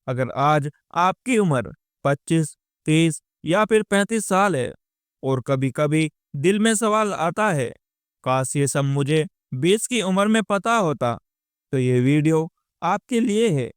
अगर आज आपकी उम्र 25, 30 या फिर 35 साल है और कभी कभी दिल में सवाल आता है, काश ये सब मुझे 20 की उम्र में पता होता, तो ये वीडियो आपके लिए है।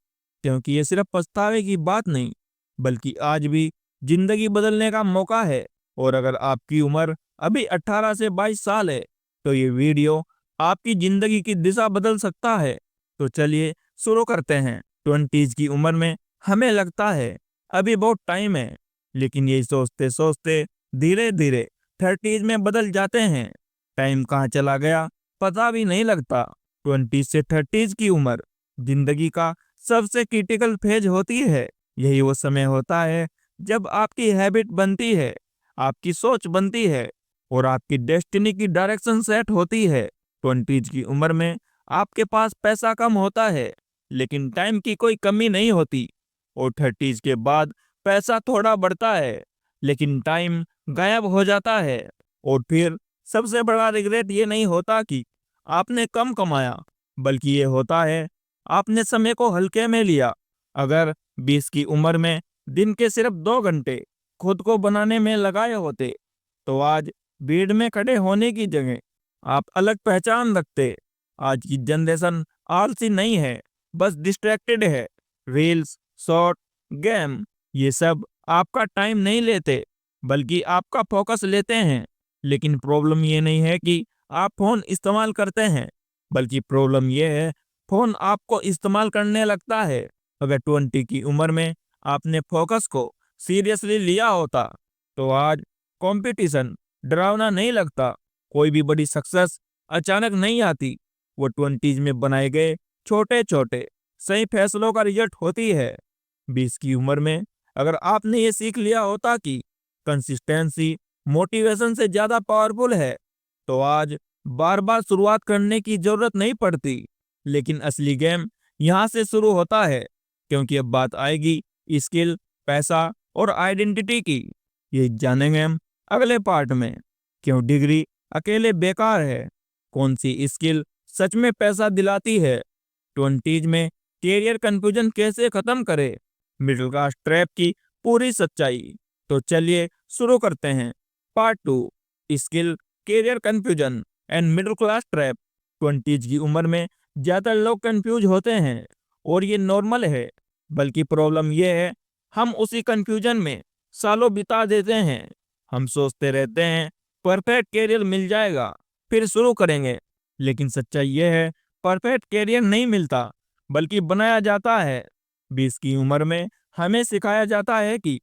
क्योंकि ये सिर्फ पछतावे की बात नहीं, बल्कि आज भी जिंदगी बदलने का मौका है। और अगर आपकी उम्र अभी 18 से 22 साल है, तो ये वीडियो आपकी जिंदगी की दिशा बदल सकता है। तो चलिए शुरू करते हैं। 20s की उम्र में हमें लगता है अभी बहुत टाइम है, लेकिन ये सोचते सोचते धीरे धीरे 30s में बदल जाते हैं। टाइम कहाँ चला गया पता भी नहीं लगता। 20 से 30s की उम्र जिंदगी का सबसे क्रिटिकल फेज होती है। यही वो समय होता है जब आपकी हैबिट बनती है, आपकी सोच बनती है और आपकी डेस्टिनी की डायरेक्शन सेट होती है। 20s की उम्र में आपके पास पैसा कम होता है, लेकिन टाइम की कोई कमी नहीं होती। और 30s के बाद पैसा थोड़ा बढ़ता है, लेकिन टाइम गायब हो जाता है। और फिर सबसे बड़ा रिग्रेट ये नहीं होता कि आपने कम कमाया, बल्कि ये होता है आपने समय को हल्के में लिया। अगर 20 की उम्र में दिन के सिर्फ 2 घंटे खुद को बनाने में लगाए होते, तो आज भीड़ में खड़े होने की जगह आप अलग पहचान रखते। आज की जनरेशन आलसी नहीं है, बस डिस्ट्रैक्टेड है। रील्स, शॉर्ट, गेम, ये सब आपका टाइम नहीं लेते, बल्कि आपका फोकस लेते हैं। लेकिन प्रॉब्लम ये नहीं है कि आप फोन इस्तेमाल करते हैं, बल्कि प्रॉब्लम ये है फोन आपको इस्तेमाल करने लगता है। अगर 20 की उम्र में आपने फोकस को सीरियसली लिया होता, तो आज कंपटीशन डरावना नहीं लगता। कोई भी बड़ी सक्सेस अचानक नहीं आती, वो 20s में बनाए गए छोटे छोटे सही फैसलों का रिजल्ट होती है। 20 की उम्र में अगर आपने ये सीख लिया होता कि कंसिस्टेंसी मोटिवेशन से ज्यादा पावरफुल है, तो आज बार बार शुरुआत करने की जरूरत नहीं पड़ती। लेकिन असली गेम यहाँ से शुरू होता है, क्योंकि अब बात आएगी स्किल, पैसा और आइडेंटिटी की। ये जानेंगे हम अगले पार्ट में। क्यों डिग्री अकेले बेकार है, कौन सी स्किल सच में पैसा दिलाती है, 20s में कैरियर कंफ्यूजन कैसे खत्म करे, मिडिल क्लास ट्रैप की पूरी सच्चाई। तो चलिए शुरू करते हैं। Part 2, skill, career confusion and middle class trap. 20s की उम्र में ज्यादा लोग कंफ्यूज होते हैं, और ये नॉर्मल है। बल्कि प्रॉब्लम ये है हम उसी कंफ्यूजन में सालों बिता देते हैं। हम सोचते रहते हैं परफेक्ट कैरियर मिल जाएगा, फिर शुरू करेंगे। लेकिन सच्चाई ये है परफेक्ट कैरियर नहीं मिलता, बल्कि बनाया जाता है। 20 की उम्र में हमें सिखाया जाता है कि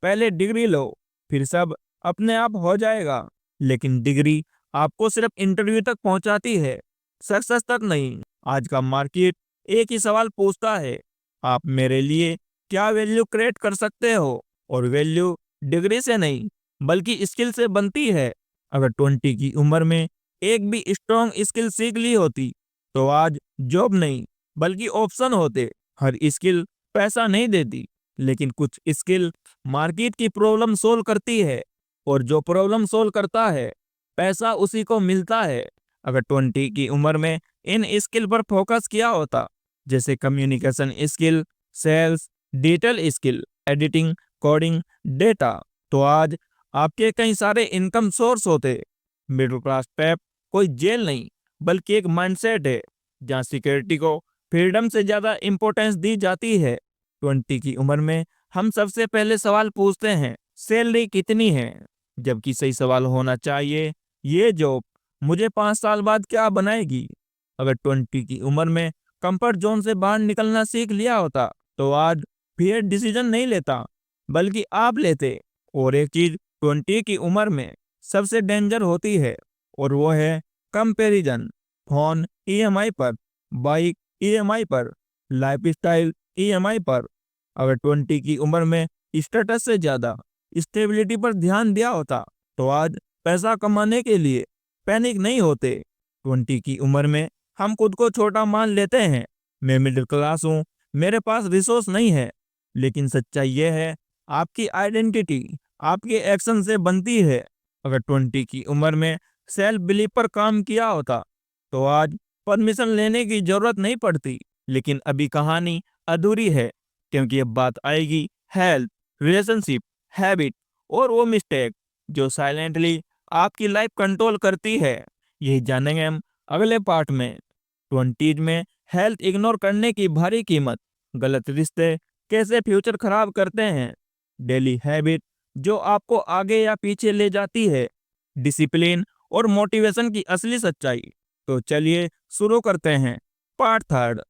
पहले डिग्री लो, फिर सब अपने आप हो जाएगा। लेकिन डिग्री आपको सिर्फ इंटरव्यू तक पहुंचाती है, सक्सेस तक नहीं। आज का मार्केट एक ही सवाल पूछता है, आप मेरे लिए क्या वैल्यू क्रिएट कर सकते हो। और वैल्यू डिग्री से नहीं, बल्कि स्किल से बनती है। अगर 20 की उम्र में एक भी स्ट्रॉन्ग स्किल सीख ली होती, तो आज जॉब नहीं, बल्कि ऑप्शन होते। हर स्किल पैसा नहीं देती, लेकिन कुछ स्किल मार्केट की प्रॉब्लम सोल्व करती है, और जो प्रॉब्लम सोल्व करता है पैसा उसी को मिलता है। अगर 20 की उम्र में इन स्किल पर फोकस किया होता, जैसे communication skill, sales, digital skill, editing, coding, data, तो आज आपके कई सारे इनकम सोर्स होते। मिडिल क्लास ट्रैप कोई जेल नहीं, बल्कि एक माइंडसेट है जहाँ सिक्योरिटी को फ्रीडम से ज्यादा इंपॉर्टेंस दी जाती है। 20 की उम्र में हम सबसे पहले सवाल पूछते हैं, सैलरी कितनी है, जबकि सही सवाल होना चाहिए, ये जॉब मुझे 5 साल बाद क्या बनाएगी। अगर 20 की उम्र में कंफर्ट जोन से बाहर निकलना सीख लिया होता, तो आज फिर डिसीजन नहीं लेता, बल्कि आप लेते। और एक चीज 20 की उम्र में सबसे डेंजर होती है, और वो है कंपैरिजन। फोन ईएमआई पर, बाइक ईएमआई पर, लाइफस्टाइल ईएमआई पर। अगर 20 की उम्र में स्टेटस से ज्यादा स्टेबिलिटी पर ध्यान दिया होता, तो आज पैसा कमाने के लिए पैनिक नहीं होते। 20 की उम्र में हम खुद को छोटा मान लेते हैं, मैं मिडिल क्लास हूँ, मेरे पास रिसोर्स नहीं है। लेकिन सच्चाई यह है आपकी आइडेंटिटी आपके एक्शन से बनती है। अगर 20 की उम्र में सेल्फ बिलीफ पर काम किया होता, तो आज परमिशन लेने की जरूरत नहीं पड़ती। लेकिन अभी कहानी अधूरी है। क्योंकि अब बात आएगी हेल्थ, रिलेशनशिप, हैबिट और वो मिस्टेक जो साइलेंटली आपकी लाइफ कंट्रोल करती है। यही जानेंगे हम अगले पार्ट में। 20s में हेल्थ इग्नोर करने की भारी कीमत, गलत रिश्ते कैसे फ्यूचर खराब करते हैं, डेली हैबिट जो आपको आगे या पीछे ले जाती है, डिसिप्लिन और मोटिवेशन की असली सच्चाई। तो चलिए शुरू करते हैं। Part third.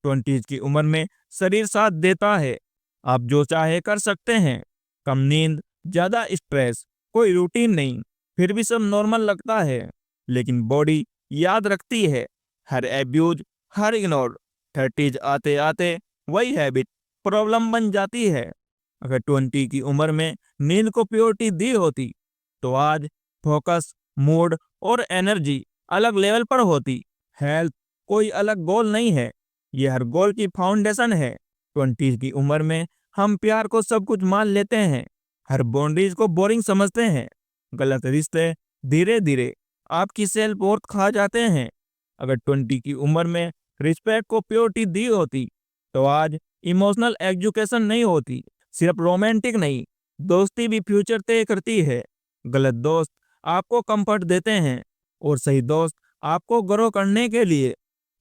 20s की उम्र में शरीर साथ देता है, आप जो चाहे कर सकते हैं। कम नींद, ज्यादा स्ट्रेस, कोई रूटीन नहीं, फिर भी सब नॉर्मल लगता है। लेकिन बॉडी याद रखती है, हर एब्यूज, हर इग्नोर। 30s आते आते वही हैबिट प्रॉब्लम बन जाती है। अगर 20 की उम्र में नींद को प्योरिटी दी होती तो आज फोकस, मूड और एनर्जी अलग लेवल पर होती। हेल्थ कोई अलग गोल नहीं है, ये हर गोल की फाउंडेशन है। 20 की उम्र में हम प्यार को सब कुछ मान लेते हैं, हर बाउंड्रीज को बोरिंग समझते हैं। गलत रिश्ते धीरे धीरे आपकी सेल्फ वर्थ खा जाते हैं। अगर 20 की उम्र में रिस्पेक्ट को प्योरिटी दी होती तो आज इमोशनल एजुकेशन नहीं होती। सिर्फ रोमांटिक नहीं, दोस्ती भी फ्यूचर तय करती है। गलत दोस्त आपको कंफर्ट देते हैं और सही दोस्त आपको ग्रो करने के लिए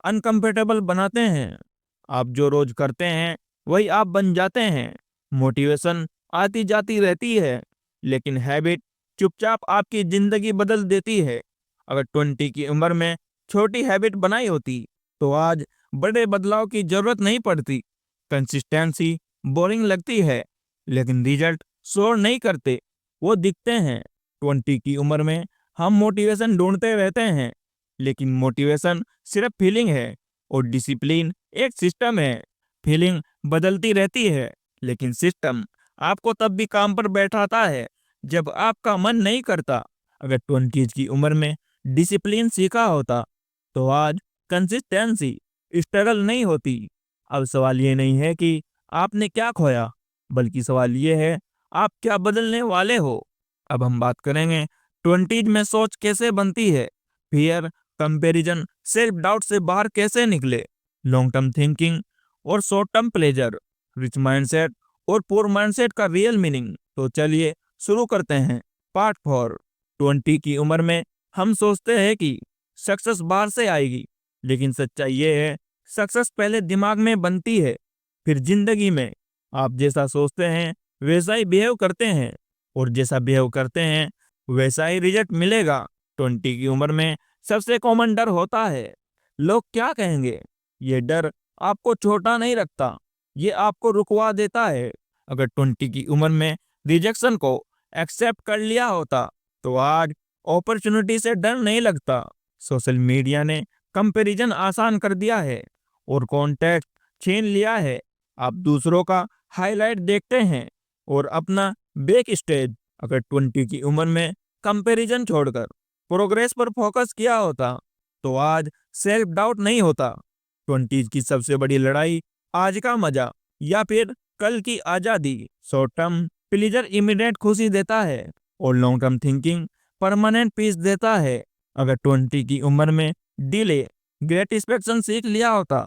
अनकंफर्टेबल बनाते हैं। आप जो रोज करते हैं वही आप बन जाते हैं। मोटिवेशन आती जाती रहती है, लेकिन हैबिट चुपचाप आपकी जिंदगी बदल देती है। अगर 20 की उम्र में छोटी हैबिट बनाई होती तो आज बड़े बदलाव की जरूरत नहीं पड़ती। कंसिस्टेंसी बोरिंग लगती है, लेकिन रिजल्ट शोर नहीं करते, वो दिखते हैं। 20 की उम्र में हम मोटिवेशन ढूंढते रहते हैं, लेकिन मोटिवेशन सिर्फ फीलिंग है और डिसिप्लिन एक सिस्टम है। फीलिंग बदलती रहती है, लेकिन सिस्टम आपको तब भी काम पर बैठाता है जब आपका मन नहीं करता। अगर 20 की उम्र में डिसिप्लिन सीखा होता तो आज कंसिस्टेंसी स्ट्रगल नहीं होती। अब सवाल ये नहीं है कि आपने क्या खोया, बल्कि सवाल ये है आप क्या बदलने वाले हो। अब हम बात करेंगे 20 में सोच कैसे बनती है, फियर, कंपैरिजन, सेल्फ डाउट से बाहर कैसे निकले, लॉन्ग टर्म थिंकिंग और short term pleasure, rich mindset और पुअर माइंडसेट का रियल मीनिंग। तो चलिए शुरू करते हैं। पार्ट 4। 20 की उम्र में हम सोचते हैं कि सक्सेस बाहर से आएगी, लेकिन सच्चाई ये है सक्सेस पहले दिमाग में बनती है, फिर जिंदगी में। आप जैसा सोचते हैं वैसा ही बिहेव करते हैं, और जैसा बिहेव करते हैं वैसा ही रिजल्ट मिलेगा। 20 की उम्र में सबसे कॉमन डर होता है, लोग क्या कहेंगे। ये डर आपको छोटा नहीं रखता, ये आपको रुकवा देता है। अगर 20 की उम्र में रिजेक्शन को एक्सेप्ट कर लिया होता तो आज अपॉर्चुनिटी से डर नहीं लगता। सोशल मीडिया ने कंपैरिजन आसान कर दिया है और कॉन्टेक्ट छीन लिया है। आप दूसरों का हाईलाइट देखते हैं और अपना बैक स्टेज। अगर 20 की उम्र में कंपैरिजन छोड़कर प्रोग्रेस पर फोकस किया होता तो आज सेल्फ डाउट नहीं होता। 20 की सबसे बड़ी लड़ाई आज का मजा या फिर कल की आजादी। शॉर्ट टर्म प्लीजर इमीडिएट खुशी देता है और long term thinking permanent peace देता है। अगर 20 की उम्र में डिले ग्रेटिस्फेक्शन सीख लिया होता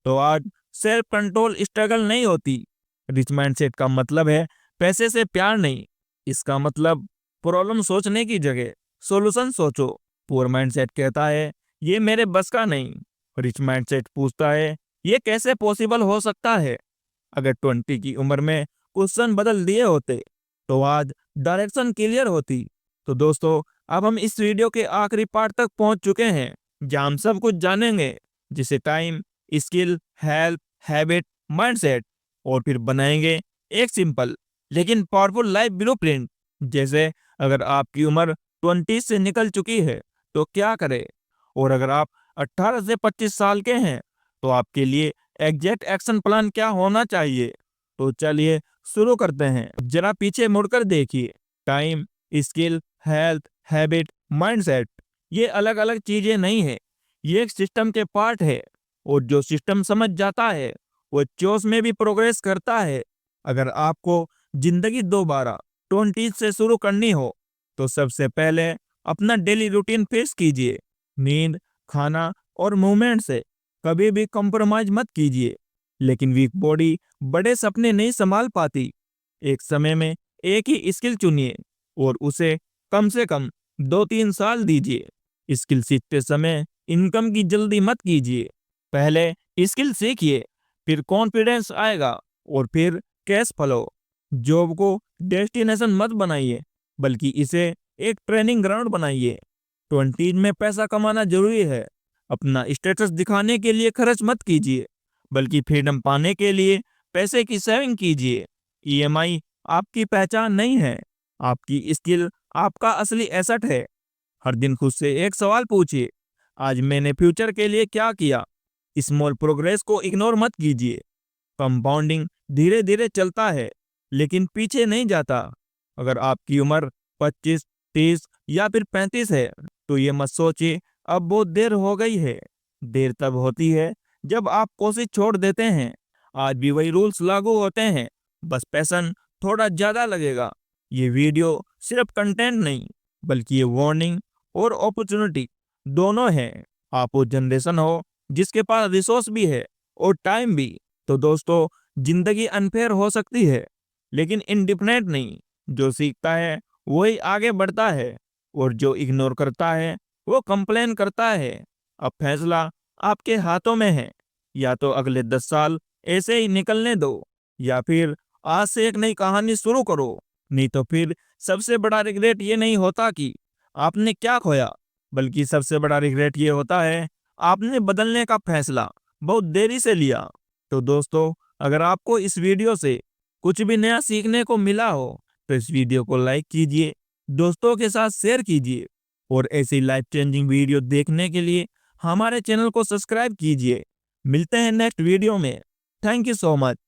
तो आज सेल्फ कंट्रोल स्ट्रगल नहीं होती। रिच माइंडसेट का मतलब है पैसे से प्यार नहीं, इसका मतलब प्रॉब्लम सोचने की जगह सॉल्यूशन सोचो। पुअर माइंडसेट कहता है ये मेरे बस का नहीं, रिच माइंडसेट पूछता है ये कैसे पॉसिबल हो सकता है। अगर 20 की उम्र में क्वेश्चन बदल दिए होते तो आज डायरेक्शन क्लियर होती। तो दोस्तों, अब हम इस वीडियो के आखिरी पार्ट तक पहुंच चुके हैं, जहां हम सब कुछ जानेंगे, जिसे time, skill, health, habit, mindset, और फिर बनाएंगे एक सिंपल लेकिन पावरफुल लाइफ ब्लूप्रिंट। जैसे अगर आपकी उम्र 20 से निकल चुकी है तो क्या करें, और अगर आप 18 से 25 साल के हैं तो आपके लिए एग्जैक्ट एक्शन प्लान क्या होना चाहिए। तो चलिए शुरू करते हैं। जरा पीछे मुड़कर देखिए। Time, skill, health, habit, mindset, ये अलग अलग चीजें नहीं है, ये एक सिस्टम के पार्ट है, और जो सिस्टम समझ जाता है वो चोस में भी प्रोग्रेस करता है। अगर आपको जिंदगी दोबारा 20 से शुरू करनी हो तो सबसे पहले अपना डेली रूटीन फिक्स कीजिए। नींद, खाना और मूवमेंट से कभी भी कॉम्प्रोमाइज मत कीजिए। लेकिन वीक बॉडी बड़े सपने नहीं संभाल पाती। एक समय में एक ही स्किल चुनिए और उसे कम से कम 2-3 साल दीजिए। स्किल सीखते समय इनकम की जल्दी मत कीजिए। पहले स्किल सीखिए, फिर कॉन्फिडेंस आएगा और फिर कैश फ्लो। जॉब को डेस्टिनेशन मत बनाइए, बल्कि इसे एक ट्रेनिंग ग्राउंड बनाइए। 20 में पैसा कमाना जरूरी है। अपना स्टेटस दिखाने के लिए खर्च मत कीजिए, बल्कि फ्रीडम पाने के लिए पैसे की सेविंग कीजिए। ईएमआई आपकी पहचान नहीं है, आपकी स्किल आपका असली एसेट है। हर दिन खुद से एक सवाल पूछिए, आज मैंने फ्यूचर के लिए क्या किया। स्मॉल प्रोग्रेस को इग्नोर मत कीजिए। कंपाउंडिंग धीरे धीरे चलता है, लेकिन पीछे नहीं जाता। अगर आपकी उम्र 25, 30 या फिर 35 है, तो ये मत सोचिए अब बहुत देर हो गई है। देर तब होती है जब आप कोशिश छोड़ देते हैं। आज भी वही रूल्स लागू होते हैं, बस पैशन थोड़ा ज्यादा लगेगा। ये वीडियो सिर्फ कंटेंट नहीं, बल्कि ये वार्निंग और अपॉर्चुनिटी दोनों है। आप वो जनरेशन हो जिसके पास रिसोर्स भी है और टाइम भी। तो दोस्तों, जिंदगी अनफेयर हो सकती है, लेकिन इंडिफरेंट नहीं। जो सीखता है वही आगे बढ़ता है, और जो इग्नोर करता है वो कंप्लेन करता है। अब फैसला आपके हाथों में है। या तो अगले 10 साल ऐसे ही निकलने दो, या फिर आज से एक नई कहानी शुरू करो। नहीं तो फिर सबसे बड़ा रिग्रेट ये नहीं होता कि आपने क्या खोया, बल्कि सबसे बड़ा रिग्रेट ये होता है आपने बदलने का फैसला बहुत देरी से लिया। तो दोस्तों, अगर आपको इस वीडियो से कुछ भी नया सीखने को मिला हो, तो इस वीडियो को लाइक कीजिए, दोस्तों के साथ शेयर कीजिए, और ऐसी लाइफ चेंजिंग वीडियो देखने के लिए हमारे चैनल को सब्सक्राइब कीजिए। मिलते हैं नेक्स्ट वीडियो में। Thank you so much.